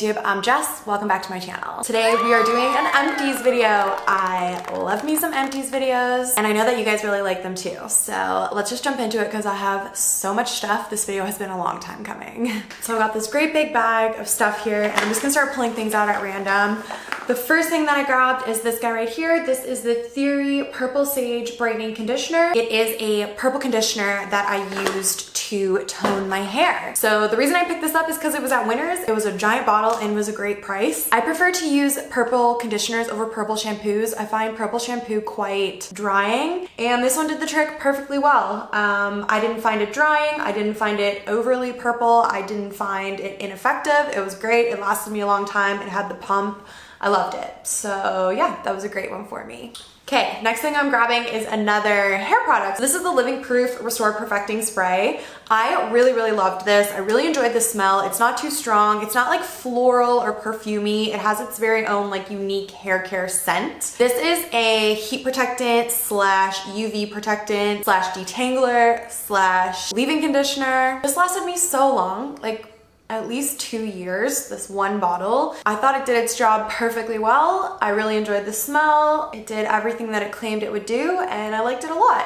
YouTube? I'm Jess. Welcome back to my channel. Today we are doing an empties video. I love me some empties videos and I know that you guys really like them too. So let's just jump into it because I have so much stuff. This video has been a long time coming. So I've got this great big bag of stuff here and I'm just gonna start pulling things out at random. The first thing that I grabbed is this guy right here. This is the Theorie Purple Sage Brightening Conditioner. It is a purple conditioner that I used to tone my hair. So the reason I picked this up is because it was at Winners. It was a giant bottle and was a great price. I prefer to use purple conditioners over purple shampoos. I find purple shampoo quite drying and this one did the trick perfectly well. I didn't find it drying. I didn't find it overly purple. I didn't find it ineffective. It was great. It lasted me a long time. It had the pump. I loved it. So yeah, that was a great one for me. Okay, next thing I'm grabbing is another hair product. This is the Living Proof Restore Perfecting Spray. I really loved this. I really enjoyed the smell. It's not too strong. It's not like floral or perfumey. It has its very own like unique hair care scent. This is a heat protectant slash UV protectant slash detangler slash leave-in conditioner. This lasted me so long, like at least 2 years, this one bottle. I thought it did its job perfectly well. I really enjoyed the smell. It did everything that it claimed it would do and I liked it a lot.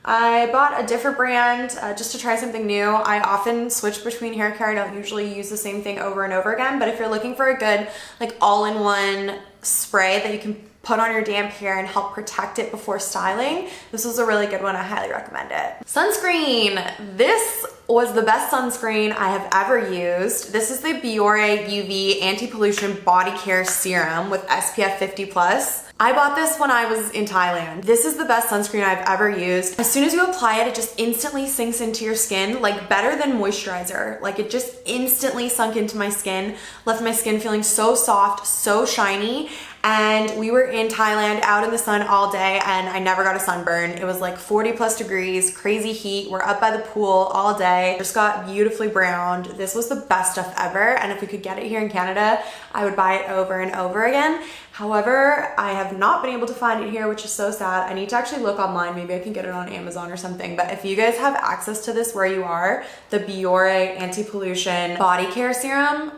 I bought a different brand just to try something new. I often switch between hair care. I don't usually use the same thing over and over again, but if you're looking for a good like all-in-one spray that you can put on your damp hair and help protect it before styling, this was a really good one. I highly recommend it. Sunscreen. This was the best sunscreen I have ever used. This is the Biore UV Anti-Pollution Body Care Serum with SPF 50+. I bought this when I was in Thailand. This is the best sunscreen I've ever used. As soon as you apply it, it just instantly sinks into your skin, like better than moisturizer. Like it just instantly sunk into my skin, left my skin feeling so soft, so shiny. And we were in Thailand out in the sun all day and I never got a sunburn. It was like 40+ degrees, crazy heat. We're up by the pool all day. Just got beautifully browned. This was the best stuff ever. And if we could get it here in Canada, I would buy it over and over again. However, I have not been able to find it here, which is so sad. I need to actually look online. Maybe I can get it on Amazon or something. But if you guys have access to this where you are, the Biore Anti-Pollution Body Care Serum,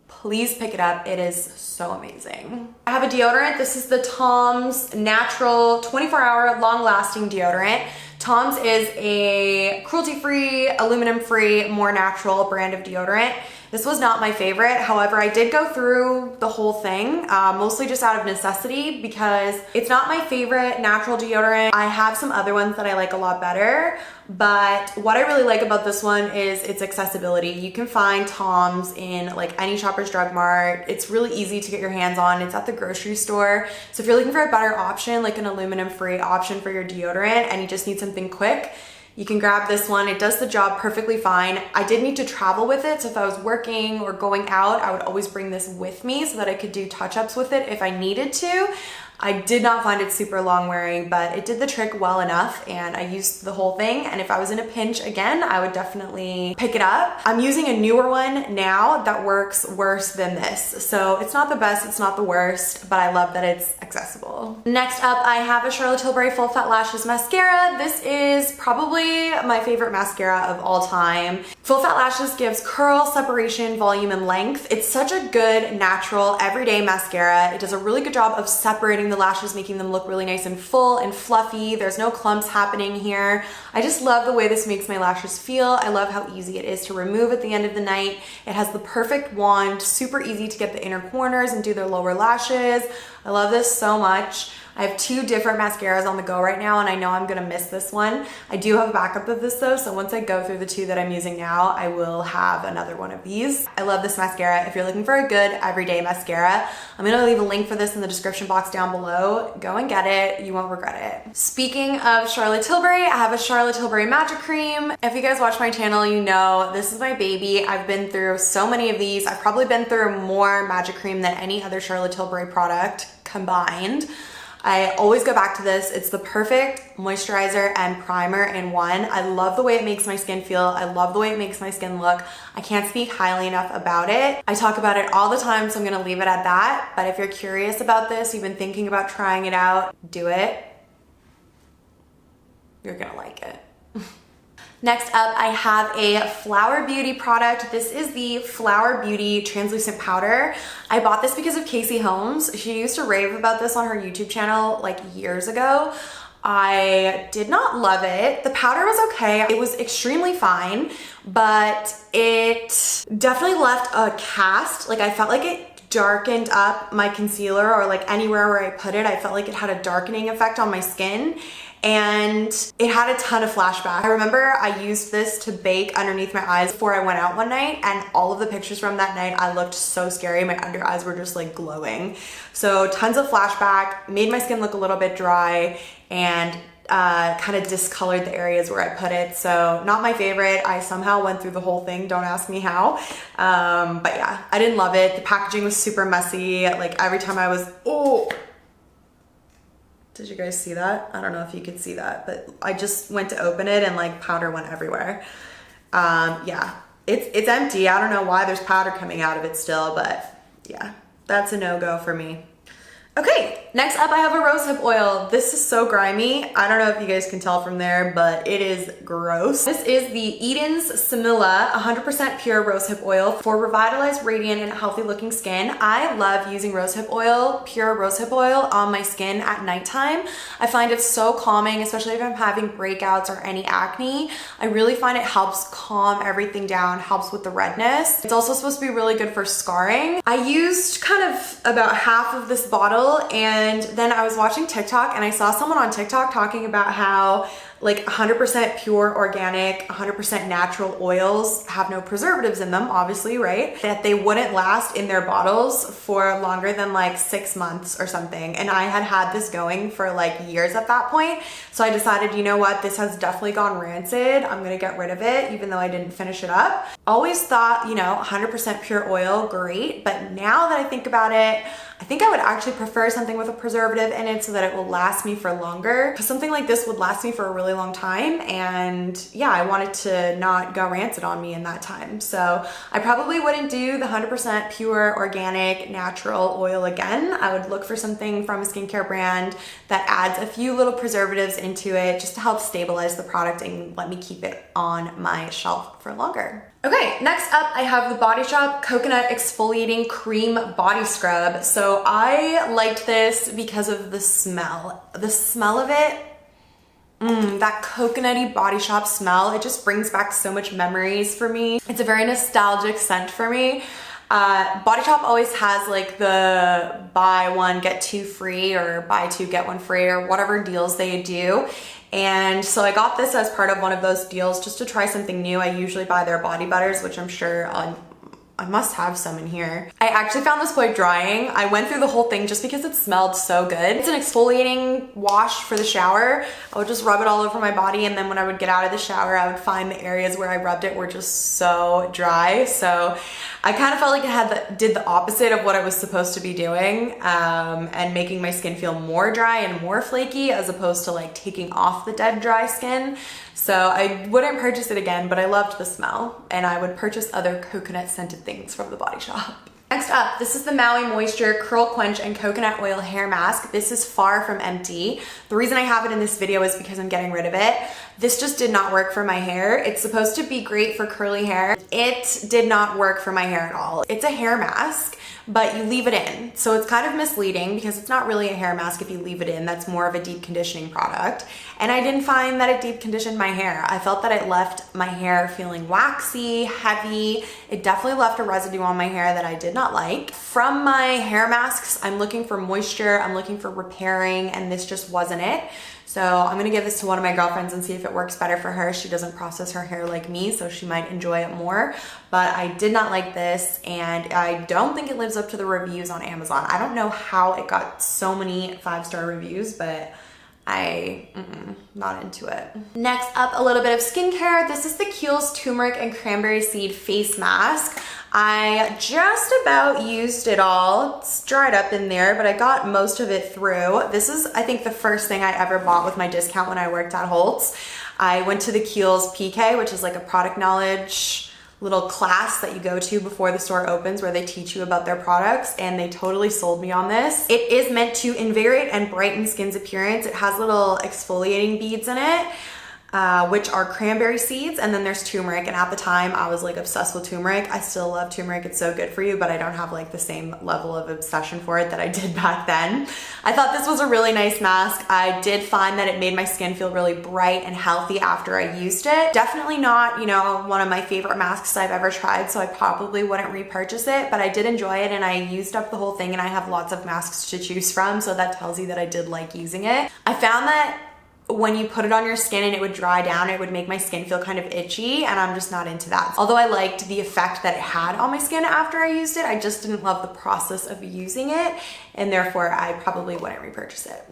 please pick it up. It is so amazing. I have a deodorant. This is the Tom's Natural 24-hour long-lasting deodorant. Tom's is a cruelty-free, aluminum-free, more natural brand of deodorant. This was not my favorite. However, I did go through the whole thing, mostly just out of necessity because it's not my favorite natural deodorant. I have some other ones that I like a lot better, but what I really like about this one is its accessibility. You can find Tom's in like any Shoppers Drug Mart. It's really easy to get your hands on. It's at the grocery store. So if you're looking for a better option, like an aluminum-free option for your deodorant and you just need something quick, you can grab this one. It does the job perfectly fine. I did need to travel with it, so if I was working or going out, I would always bring this with me so that I could do touch-ups with it if I needed to. I did not find it super long wearing, but it did the trick well enough and I used the whole thing. And if I was in a pinch again, I would definitely pick it up. I'm using a newer one now that works worse than this. So it's not the best, it's not the worst, but I love that it's accessible. Next up, I have a Charlotte Tilbury Full Fat Lashes Mascara. This is probably my favorite mascara of all time. Full Fat Lashes gives curl, separation, volume, and length. It's such a good, natural, everyday mascara. It does a really good job of separating the lashes, making them look really nice and full and fluffy. There's no clumps happening here. I just love the way this makes my lashes feel. I love how easy it is to remove at the end of the night. It has the perfect wand, super easy to get the inner corners and do their lower lashes. I love this so much. I have 2 different mascaras on the go right now and I know I'm gonna miss this one. I do have a backup of this though, so once I go through the 2 that I'm using now, I will have another one of these. I love this mascara. If you're looking for a good everyday mascara, I'm gonna leave a link for this in the description box down below. Go and get it, you won't regret it. Speaking of Charlotte Tilbury, I have a Charlotte Tilbury Magic Cream. If you guys watch my channel, you know this is my baby. I've been through so many of these. I've probably been through more Magic Cream than any other Charlotte Tilbury product combined. I always go back to this. It's the perfect moisturizer and primer in one. I love the way it makes my skin feel. I love the way it makes my skin look. I can't speak highly enough about it. I talk about it all the time, so I'm gonna leave it at that. But if you're curious about this, you've been thinking about trying it out, do it. You're gonna like it. Next up, I have a Flower Beauty product. This is the Flower Beauty Translucent Powder. I bought this because of Casey Holmes. She used to rave about this on her YouTube channel like years ago. I did not love it. The powder was okay. It was extremely fine, but it definitely left a cast. Like I felt like it darkened up my concealer, or like anywhere where I put it, I felt like it had a darkening effect on my skin. And it had a ton of flashback. I remember I used this to bake underneath my eyes before I went out one night, and all of the pictures from that night, I looked so scary. My under eyes were just like glowing. So tons of flashback, made my skin look a little bit dry, and kind of discolored the areas where I put it. So not my favorite. I somehow went through the whole thing. Don't ask me how. But yeah, I didn't love it. The packaging was super messy. Like every time I was, oh, did you guys see that? I don't know if you could see that, but I just went to open it and like powder went everywhere. Yeah, it's empty. I don't know why there's powder coming out of it still, but yeah, that's a no-go for me. Okay, next up I have a rosehip oil. This is so grimy. I don't know if you guys can tell from there, but it is gross. This is the Eden's Semillia 100% pure rosehip oil for revitalized, radiant, and healthy looking skin. I love using rosehip oil, pure rosehip oil on my skin at nighttime. I find it so calming, especially if I'm having breakouts or any acne. I really find it helps calm everything down, helps with the redness. It's also supposed to be really good for scarring. I used kind of about half of this bottle, and then I was watching TikTok and I saw someone on TikTok talking about how like 100% pure organic, 100% natural oils have no preservatives in them, obviously, right? That they wouldn't last in their bottles for longer than like 6 months or something. And I had this going for like years at that point. So I decided, you know what, this has definitely gone rancid. I'm gonna get rid of it, even though I didn't finish it up. Always thought, you know, 100% pure oil, great. But now that I think about it, I think I would actually prefer something with a preservative in it so that it will last me for longer. Because something like this would last me for a really long time, and yeah, I wanted to not go rancid on me in that time. So I probably wouldn't do the 100% pure organic natural oil again. I would look for something from a skincare brand that adds a few little preservatives into it just to help stabilize the product and let me keep it on my shelf for longer. Okay, next up I have the Body Shop Coconut Exfoliating Cream Body Scrub. So I liked this because of the smell. The smell of it, that coconutty Body Shop smell, it just brings back so much memories for me. It's a very nostalgic scent for me. Body Shop always has like the buy one get two free or buy two get one free or whatever deals they do. And so I got this as part of one of those deals just to try something new. I usually buy their body butters, which I'm sure I must have some in here. I actually found this quite drying. I went through the whole thing just because it smelled so good. It's an exfoliating wash for the shower. I would just rub it all over my body, and then when I would get out of the shower, I would find the areas where I rubbed it were just so dry. So I kind of felt like it did the opposite of what I was supposed to be doing, and making my skin feel more dry and more flaky as opposed to like taking off the dead dry skin. So I wouldn't purchase it again, but I loved the smell, and I would purchase other coconut scented things from the Body Shop. Next up, this is the Maui Moisture Curl Quench and Coconut Oil Hair Mask. This is far from empty. The reason I have it in this video is because I'm getting rid of it. This just did not work for my hair. It's supposed to be great for curly hair. It did not work for my hair at all. It's a hair mask, but you leave it in. So it's kind of misleading because it's not really a hair mask if you leave it in. That's more of a deep conditioning product. And I didn't find that it deep conditioned my hair. I felt that it left my hair feeling waxy, heavy. It definitely left a residue on my hair that I did not like. From my hair masks, I'm looking for moisture, I'm looking for repairing, and this just wasn't it. So I'm gonna give this to one of my girlfriends and see if it works better for her. She doesn't process her hair like me, so she might enjoy it more. But I did not like this, and I don't think it lives up to the reviews on Amazon. I don't know how it got so many 5-star reviews, but not into it. Next up, a little bit of skincare. This is the Kiehls Turmeric and Cranberry Seed Face Mask. I just about used it all. It's dried up in there, but I got most of it through. This is, I think, the first thing I ever bought with my discount when I worked at Holtz. I went to the Kiehls PK, which is like a product knowledge little class that you go to before the store opens where they teach you about their products, and they totally sold me on this. It is meant to invigorate and brighten skin's appearance. It has little exfoliating beads in it. which are cranberry seeds, and then there's turmeric. And at the time I was like obsessed with turmeric. I still love turmeric, it's so good for you, but I don't have like the same level of obsession for it that I did back then. I thought this was a really nice mask. I did find that it made my skin feel really bright and healthy after I used it. Definitely not, you know, one of my favorite masks I've ever tried, so I probably wouldn't repurchase it, but I did enjoy it and I used up the whole thing, and I have lots of masks to choose from, so that tells you that I did like using it. I found that when you put it on your skin and it would dry down, it would make my skin feel kind of itchy, and I'm just not into that. Although I liked the effect that it had on my skin after I used it, I just didn't love the process of using it, and therefore I probably wouldn't repurchase it.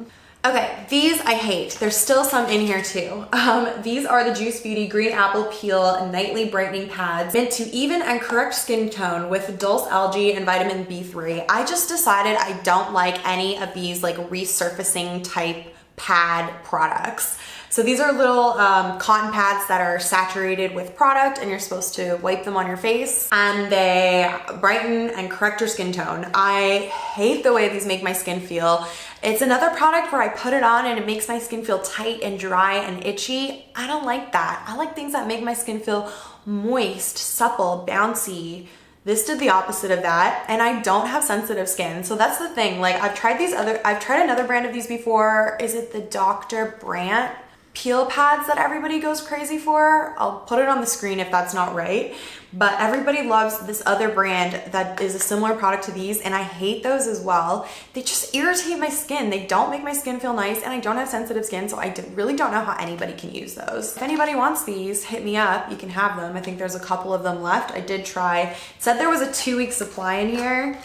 Okay, these I hate. There's still some in here too. These are the Juice Beauty Green Apple Peel Nightly Brightening Pads, meant to even and correct skin tone with dulse algae and vitamin B3. I just decided I don't like any of these like resurfacing type pad products. So these are little cotton pads that are saturated with product, and you're supposed to wipe them on your face, and they brighten and correct your skin tone. I hate the way these make my skin feel. It's another product where I put it on and it makes my skin feel tight and dry and itchy. I don't like that. I like things that make my skin feel moist, supple, bouncy. This did the opposite of that, and I don't have sensitive skin. So that's the thing. Like I've tried another brand of these before. Is it the Dr. Brandt peel pads that everybody goes crazy for? I'll put it on the screen if that's not right. But everybody loves this other brand that is a similar product to these, and I hate those as well. They just irritate my skin. They don't make my skin feel nice, and I don't have sensitive skin, so I really don't know how anybody can use those. If anybody wants these, hit me up. You can have them. I think there's a couple of them left. I did try. It said there was a 2-week supply in here.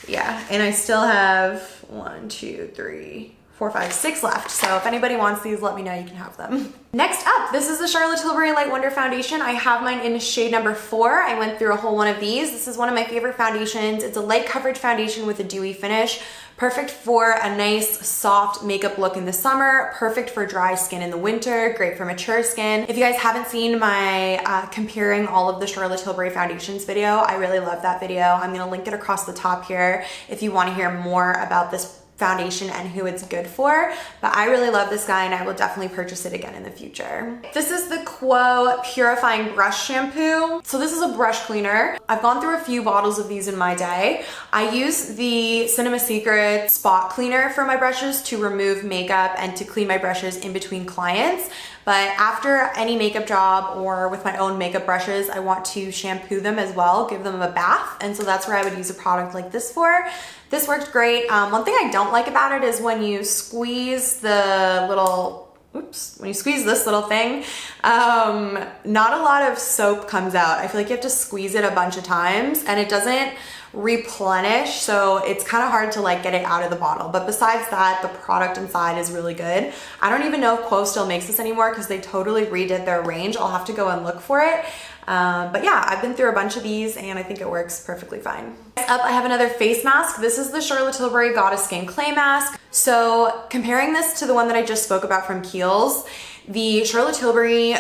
Yeah, and I still have 1, 2, 3, 4, 5, 6 left. So if anybody wants these, let me know, you can have them. Next up, this is the Charlotte Tilbury Light Wonder Foundation. I have mine in shade number 4. I went through a whole one of these. This is one of my favorite foundations. It's a light coverage foundation with a dewy finish. Perfect for a nice soft makeup look in the summer, perfect for dry skin in the winter, great for mature skin. If you guys haven't seen my comparing all of the Charlotte Tilbury foundations video, I really love that video. I'm gonna link it across the top here if you wanna hear more about this foundation and who it's good for, but I really love this guy and I will definitely purchase it again in the future. This is the Quo Purifying Brush Shampoo. So this is a brush cleaner. I've gone through a few bottles of these in my day. I use the Cinema Secret spot cleaner for my brushes to remove makeup and to clean my brushes in between clients. But after any makeup job or with my own makeup brushes, I want to shampoo them as well, give them a bath. And so that's where I would use a product like this for. This worked great. One thing I don't like about it is when you squeeze the little, when you squeeze this little thing, not a lot of soap comes out. I feel like you have to squeeze it a bunch of times and it doesn't replenish, so it's kind of hard to like get it out of the bottle. But besides that, the product inside is really good. I don't even know if Quo still makes this anymore because they totally redid their range. I'll have to go and look for it. But yeah, I've been through a bunch of these and I think it works perfectly fine. Next up, I have another face mask. This is the Charlotte Tilbury Goddess Skin Clay Mask. So comparing this to the one that I just spoke about from Kiehls, the Charlotte Tilbury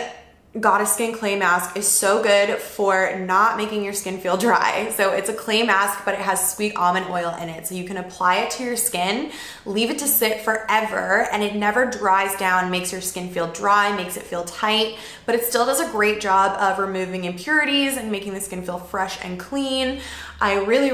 Goddess Skin Clay Mask is so good for not making your skin feel dry. So it's a clay mask, but it has sweet almond oil in it. So you can apply it to your skin, leave it to sit forever, and it never dries down, makes your skin feel dry, makes it feel tight, but it still does a great job of removing impurities and making the skin feel fresh and clean. I really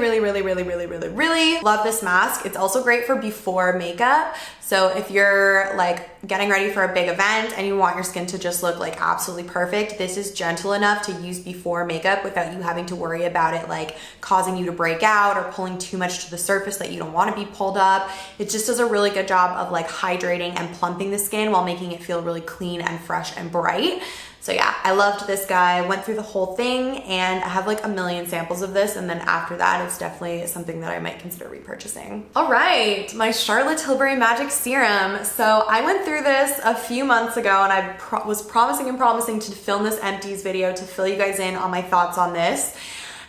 love this mask. It's also great for before makeup. So if you're like getting ready for a big event and you want your skin to just look like absolutely perfect, this is gentle enough to use before makeup without you having to worry about it like causing you to break out or pulling too much to the surface that you don't want to be pulled up. It just does a really good job of like hydrating and plumping the skin while making it feel really clean and fresh and bright. So yeah, I loved this guy. I went through the whole thing and I have like a million samples of this, and then after that, it's definitely something that I might consider repurchasing. All right, my Charlotte Tilbury Magic Serum. So I went through this a few months ago and I was promising to film this Empties video to fill you guys in on my thoughts on this.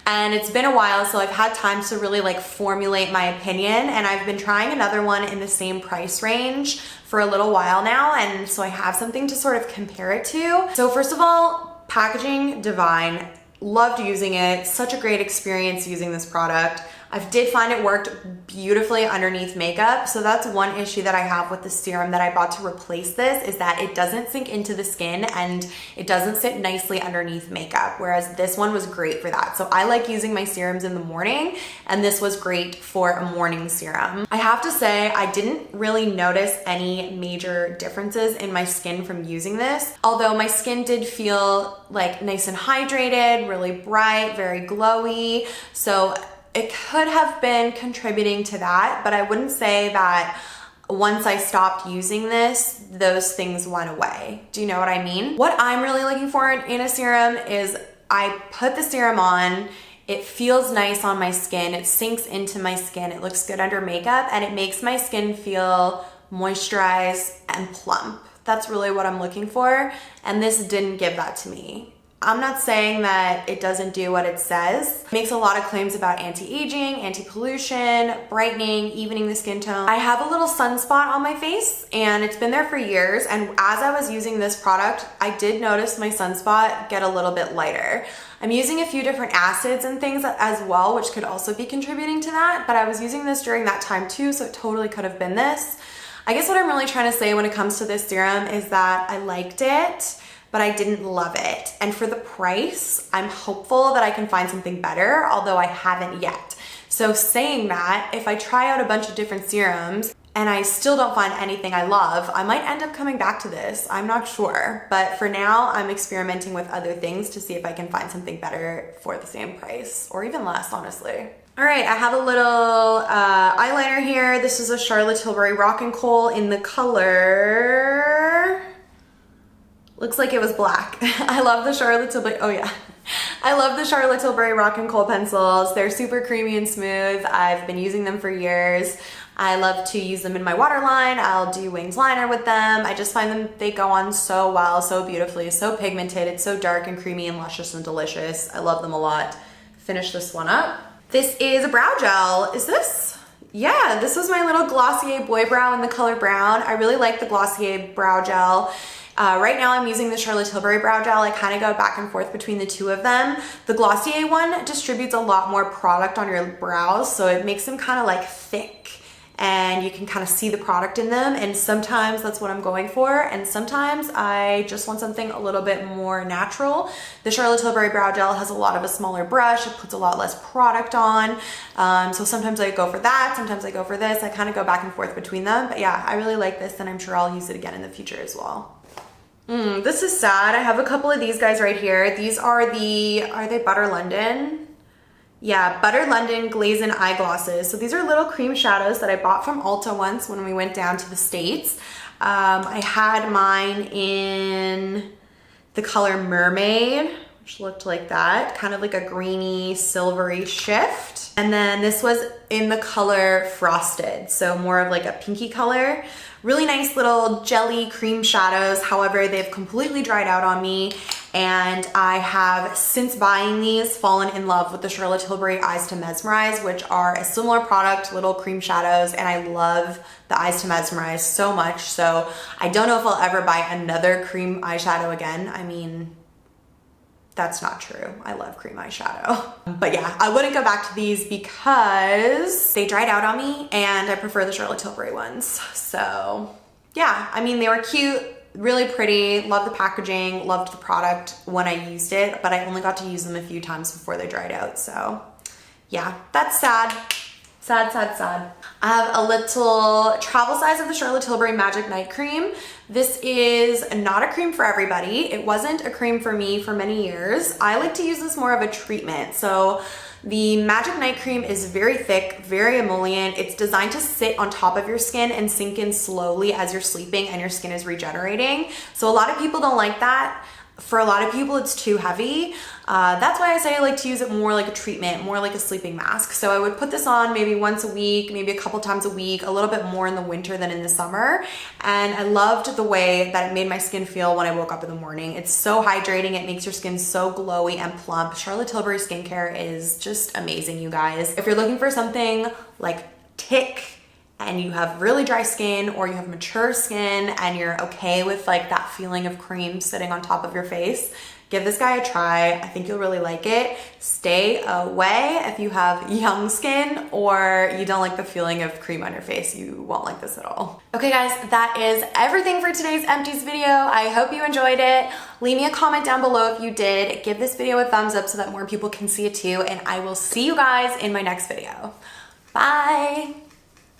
And it's been a while, so I've had time to really like formulate my opinion, and I've been trying another one in the same price range for a little while now, and so I have something to sort of compare it to. So first of all, packaging divine. Loved using it. Such a great experience using this product. I did find it worked beautifully underneath makeup. So that's one issue that I have with the serum that I bought to replace this, is that it doesn't sink into the skin and it doesn't sit nicely underneath makeup, whereas this one was great for that. So I like using my serums in the morning, and this was great for a morning serum. I have to say, I didn't really notice any major differences in my skin from using this, although my skin did feel like nice and hydrated, really bright, very glowy. So it could have been contributing to that, but I wouldn't say that once I stopped using this, those things went away. Do you know what I mean? What I'm really looking for in a serum is I put the serum on, it feels nice on my skin, it sinks into my skin, it looks good under makeup, and it makes my skin feel moisturized and plump. That's really what I'm looking for, and this didn't give that to me. I'm not saying that it doesn't do what it says. It makes a lot of claims about anti-aging, anti-pollution, brightening, evening the skin tone. I have a little sunspot on my face, and it's been there for years, and as I was using this product, I did notice my sunspot get a little bit lighter. I'm using a few different acids and things as well, which could also be contributing to that, but I was using this during that time too, so it totally could have been this. I guess what I'm really trying to say when it comes to this serum is that I liked it, but I didn't love it. And for the price, I'm hopeful that I can find something better, although I haven't yet. So saying that, if I try out a bunch of different serums and I still don't find anything I love, I might end up coming back to this. I'm not sure. But for now, I'm experimenting with other things to see if I can find something better for the same price, or even less, honestly. All right, I have a little eyeliner here. This is a Charlotte Tilbury Rockin' Coal in the color... looks like it was black. I love the Charlotte Tilbury, oh yeah. I love the Charlotte Tilbury Rockin' Coal pencils. They're super creamy and smooth. I've been using them for years. I love to use them in my waterline. I'll do winged liner with them. I just find them, they go on so well, so beautifully, so pigmented. It's so dark and creamy and luscious and delicious. I love them a lot. Finish this one up. This is a brow gel. Is this? Yeah, this was my little Glossier Boy Brow in the color brown. I really like the Glossier brow gel. Right now I'm using the Charlotte Tilbury brow gel. I kind of go back and forth between the two of them. The Glossier one distributes a lot more product on your brows, so it makes them kind of like thick and you can kind of see the product in them, and sometimes that's what I'm going for, and sometimes I just want something a little bit more natural. The Charlotte Tilbury brow gel has a lot of a smaller brush, it puts a lot less product on, so sometimes I go for that, sometimes I go for this. I kind of go back and forth between them, but yeah, I really like this, and I'm sure I'll use it again in the future as well. This is sad. I have a couple of these guys right here. These are they Butter London? Yeah, Butter London Glaze and Eyeglosses. So these are little cream shadows that I bought from Ulta once when we went down to the States. I had mine in the color Mermaid, which looked like that, kind of like a greeny, silvery shift. And then this was in the color Frosted, so more of like a pinky color. Really nice little jelly cream shadows. However, they've completely dried out on me, and I have, since buying these, fallen in love with the Charlotte Tilbury Eyes to Mesmerize, which are a similar product, little cream shadows, and I love the Eyes to Mesmerize so much. So I don't know if I'll ever buy another cream eyeshadow again. I mean, that's not true. I love cream eyeshadow. But yeah, I wouldn't go back to these because they dried out on me, and I prefer the Charlotte Tilbury ones. So yeah, I mean, they were cute, really pretty, loved the packaging, loved the product when I used it, but I only got to use them a few times before they dried out. So yeah, that's sad. Sad, sad, sad. I have a little travel size of the Charlotte Tilbury Magic Night Cream. This is not a cream for everybody. It wasn't a cream for me for many years. I like to use this more of a treatment. So the Magic Night Cream is very thick, very emollient. It's designed to sit on top of your skin and sink in slowly as you're sleeping and your skin is regenerating. So a lot of people don't like that. For a lot of people, it's too heavy. That's why I say I like to use it more like a treatment, more like a sleeping mask. So I would put this on maybe once a week, maybe a couple times a week, a little bit more in the winter than in the summer. And I loved the way that it made my skin feel when I woke up in the morning. It's so hydrating. It makes your skin so glowy and plump. Charlotte Tilbury skincare is just amazing, you guys. If you're looking for something like tick and you have really dry skin or you have mature skin and you're okay with like that feeling of cream sitting on top of your face, give this guy a try. I think you'll really like it. Stay away if you have young skin or you don't like the feeling of cream on your face. You won't like this at all. Okay guys, that is everything for today's Empties video. I hope you enjoyed it. Leave me a comment down below if you did. Give this video a thumbs up so that more people can see it too, and I will see you guys in my next video. Bye.